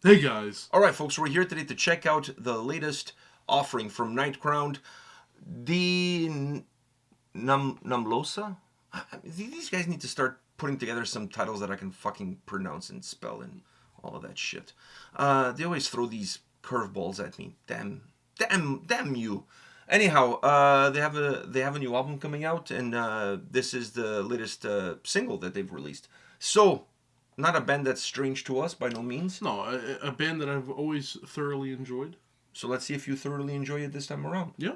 Hey guys. All right, folks, we're here today to check out the latest offering from Nightground, the Namlosa. These guys need to start putting together some titles that I can fucking pronounce and spell and all of that shit. They always throw these curveballs at me. Damn you. Anyhow, they have a new album coming out, and this is the latest single that they've released. So, not a band that's strange to us by no means. No, a band that I've always thoroughly enjoyed. So let's see if you thoroughly enjoy it this time around. Yeah.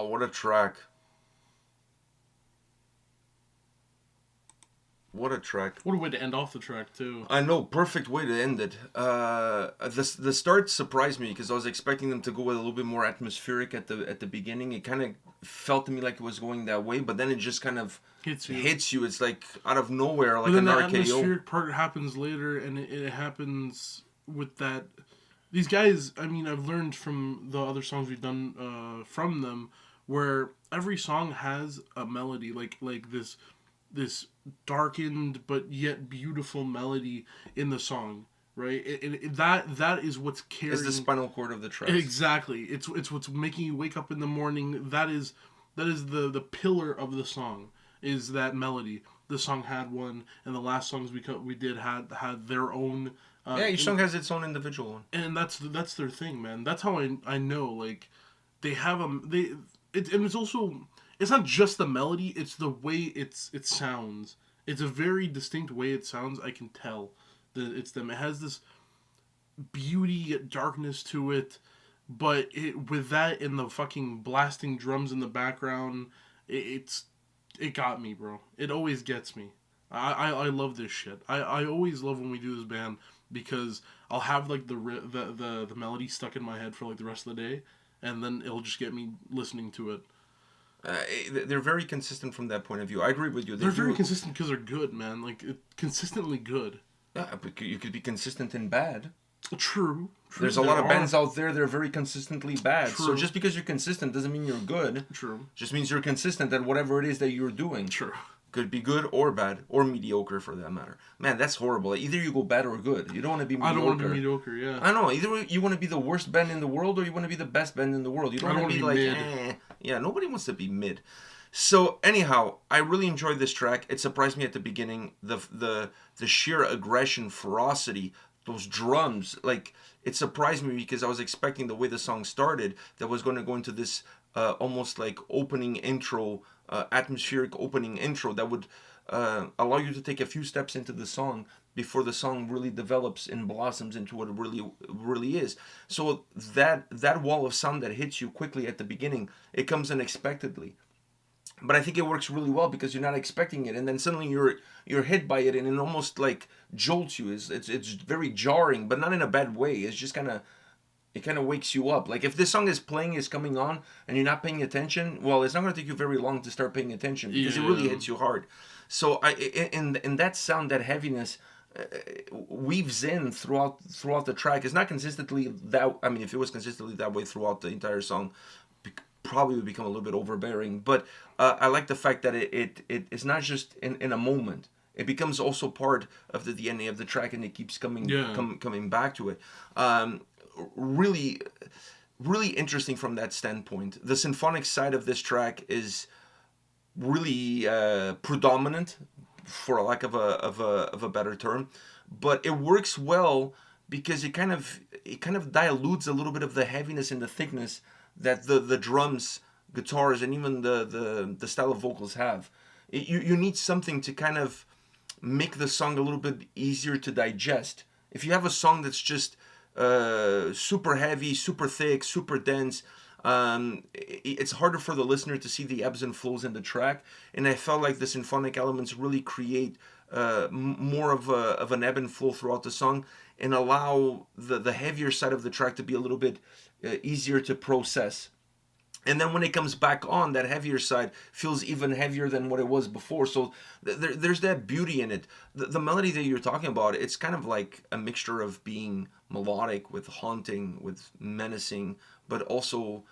what a track. What a track. What a way to end off the track, too. I know, perfect way to end it. The start surprised me because I was expecting them to go a little bit more atmospheric at the beginning. It kind of felt to me like it was going that way, but then it just kind of hits you. It's like out of nowhere, like an RKO. The atmospheric part happens later, and it happens with that. These guys, I mean, I've learned from the other songs we've done from them, where every song has a melody, like this darkened but yet beautiful melody in the song, right? That is what's carrying. It's the spinal cord of the track. Exactly. It's what's making you wake up in the morning. That is the pillar of the song. Is that melody? The song had one, and the last songs we did had their own. Each song has its own individual one, and that's their thing, man. That's how I know, like, they have and it's also. It's not just the melody, it's the way it sounds. It's a very distinct way it sounds, I can tell that it's them. It has this beauty, darkness to it, but with that and the fucking blasting drums in the background, it got me, bro. It always gets me. I love this shit. I always love when we do this band because I'll have like the melody stuck in my head for like the rest of the day, and then it'll just get me listening to it. They're very consistent from that point of view. I agree with you. They're very consistent because they're good, man. Like, consistently good. Yeah, but you could be consistent in bad. True. There's a lot of bands out there that are very consistently bad. True. So just because you're consistent doesn't mean you're good. True. Just means you're consistent at whatever it is that you're doing. True. Could be good or bad or mediocre for that matter. Man, that's horrible. Either you go bad or good. You don't want to be mediocre. I don't want to be mediocre, yeah. I know. Either you want to be the worst band in the world or you want to be the best band in the world. You don't want to be like, mid. Yeah, nobody wants to be mid. So anyhow, I really enjoyed this track. It surprised me at the beginning. The sheer aggression, ferocity, those drums, like, it surprised me because I was expecting the way the song started that was going to go into this almost like opening intro, atmospheric opening intro that would allow you to take a few steps into the song before the song really develops and blossoms into what it really is. So that wall of sound that hits you quickly at the beginning, it comes unexpectedly. But I think it works really well because you're not expecting it, and then suddenly you're hit by it, and it almost like jolts you. It's very jarring, but not in a bad way. It's just kind of wakes you up. Like if this song is coming on, and you're not paying attention, well, it's not going to take you very long to start paying attention because it really hits you hard. So in that sound, that heaviness weaves in throughout the track. It's not consistently that. I mean, if it was consistently that way throughout the entire song, probably would become a little bit overbearing. But I like the fact that it's not just in a moment. It becomes also part of the DNA of the track, and it keeps coming back to it. Really, really interesting from that standpoint. The symphonic side of this track is really predominant, for a lack of a better term, but it works well because it kind of dilutes a little bit of the heaviness and the thickness that the drums, guitars, and even the style of vocals have. You need something to kind of make the song a little bit easier to digest. If you have a song that's just super heavy, super thick, super dense, it's harder for the listener to see the ebbs and flows in the track. And I felt like the symphonic elements really create more of an ebb and flow throughout the song and allow the heavier side of the track to be a little bit easier to process. And then when it comes back on, that heavier side feels even heavier than what it was before. So there's that beauty in it. The melody that you're talking about, it's kind of like a mixture of being melodic with haunting, with menacing, but also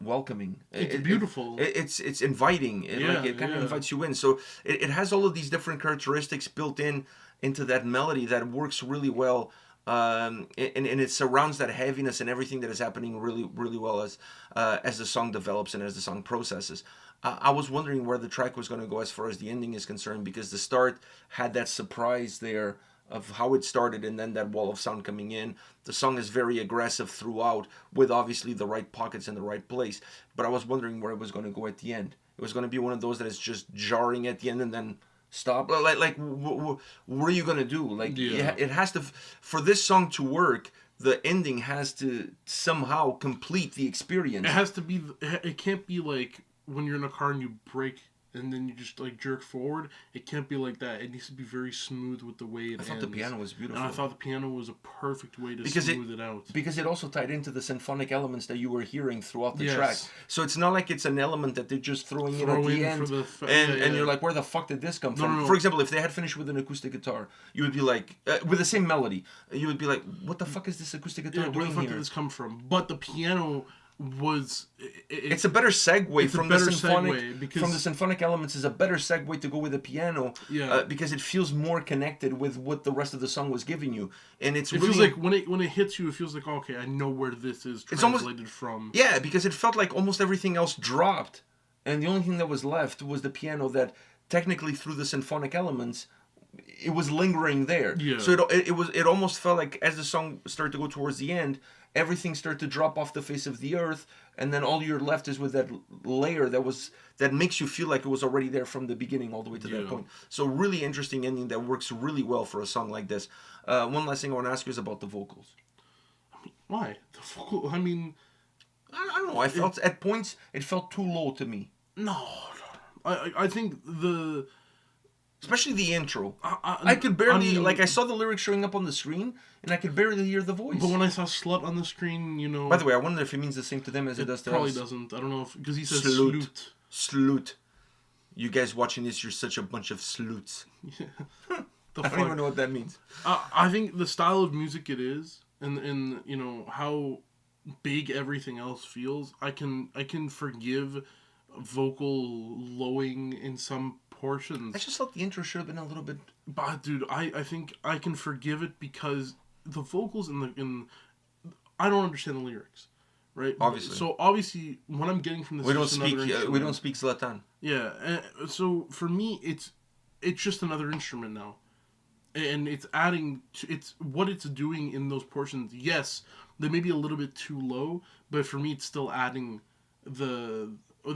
welcoming. It's beautiful. It's inviting. It kind of invites you in. So it has all of these different characteristics built into that melody that works really well. And it surrounds that heaviness and everything that is happening really, really well as the song develops and as the song processes. I was wondering where the track was going to go as far as the ending is concerned, because the start had that surprise there of how it started and then that wall of sound coming in. The song is very aggressive throughout, with obviously the right pockets in the right place, but I was wondering where it was going to go at the end. It was going to be one of those that is just jarring at the end and then stop. Like what are you gonna do? Like it has to, for this song to work, the ending has to somehow complete the experience. It has to be. It can't be like when you're in a car and you brake and then you just like jerk forward. It can't be like that. It needs to be very smooth with the way it ends. I thought the piano was beautiful. And I thought the piano was a perfect way to smooth it out. Because it also tied into the symphonic elements that you were hearing throughout the Yes. track. So it's not like it's an element that they're just throwing in at the end. And you're like, where the fuck did this come from? No. For example, if they had finished with an acoustic guitar, you would be like, with the same melody, you would be like, what the fuck is this acoustic guitar doing Where the fuck here? did this come from? But the piano was... It's a better segue from the symphonic... segue because from the symphonic elements is a better segue to go with the piano. Yeah. Because it feels more connected with what the rest of the song was giving you. And it feels like when it hits you, it feels like, okay, I know where this is translated from. Yeah, because it felt like almost everything else dropped. And the only thing that was left was the piano that technically through the symphonic elements... it was lingering there. Yeah. So it almost felt like as the song started to go towards the end, everything started to drop off the face of the earth, and then all you're left is with that layer that makes you feel like it was already there from the beginning all the way to that point. So really interesting ending that works really well for a song like this. One last thing I want to ask you is about the vocals. I mean, why? The vocal, I mean... I don't know. I felt at points it felt too low to me. No. I think the... Especially the intro. I could barely... I saw the lyrics showing up on the screen, and I could barely hear the voice. But when I saw slut on the screen, you know... By the way, I wonder if it means the same to them as it does to us. Probably doesn't. I don't know if... Because he says Sloot. Sloot. You guys watching this, you're such a bunch of sloots. Yeah. I don't even know what that means. I think the style of music it is, and you know, how big everything else feels, I can forgive vocal lowing in some portions. I just thought the intro should have been a little bit... But dude, I think I can forgive it because the vocals in I don't understand the lyrics, right? Obviously. So obviously, what I'm getting from this we is we don't speak Zlatan. Yeah, and so for me, it's just another instrument now, and it's adding to, it's what it's doing in those portions. Yes, they may be a little bit too low, but for me, it's still adding the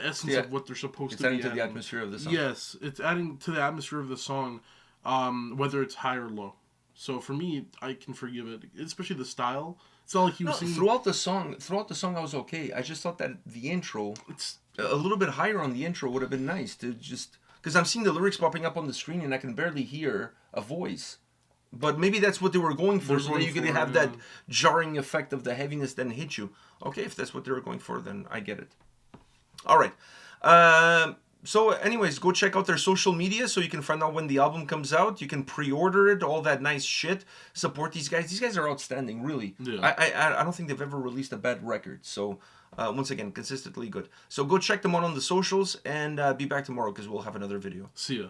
essence of what they're supposed to be. It's adding to the atmosphere of the song. Yes, it's adding to the atmosphere of the song, whether it's high or low. So for me, I can forgive it, especially the style. It's not like he was singing... Throughout the song, I was okay. I just thought that the intro, a little bit higher on the intro would have been nice to just... Because I'm seeing the lyrics popping up on the screen and I can barely hear a voice. But maybe that's what they were going for, so that you could have that jarring effect of the heaviness then hit you. Okay, if that's what they were going for, then I get it. All right. So anyways, go check out their social media so you can find out when the album comes out. You can pre-order it, all that nice shit. Support these guys. These guys are outstanding, really. Yeah. I don't think they've ever released a bad record. So once again, consistently good. So go check them out on the socials and be back tomorrow because we'll have another video. See ya.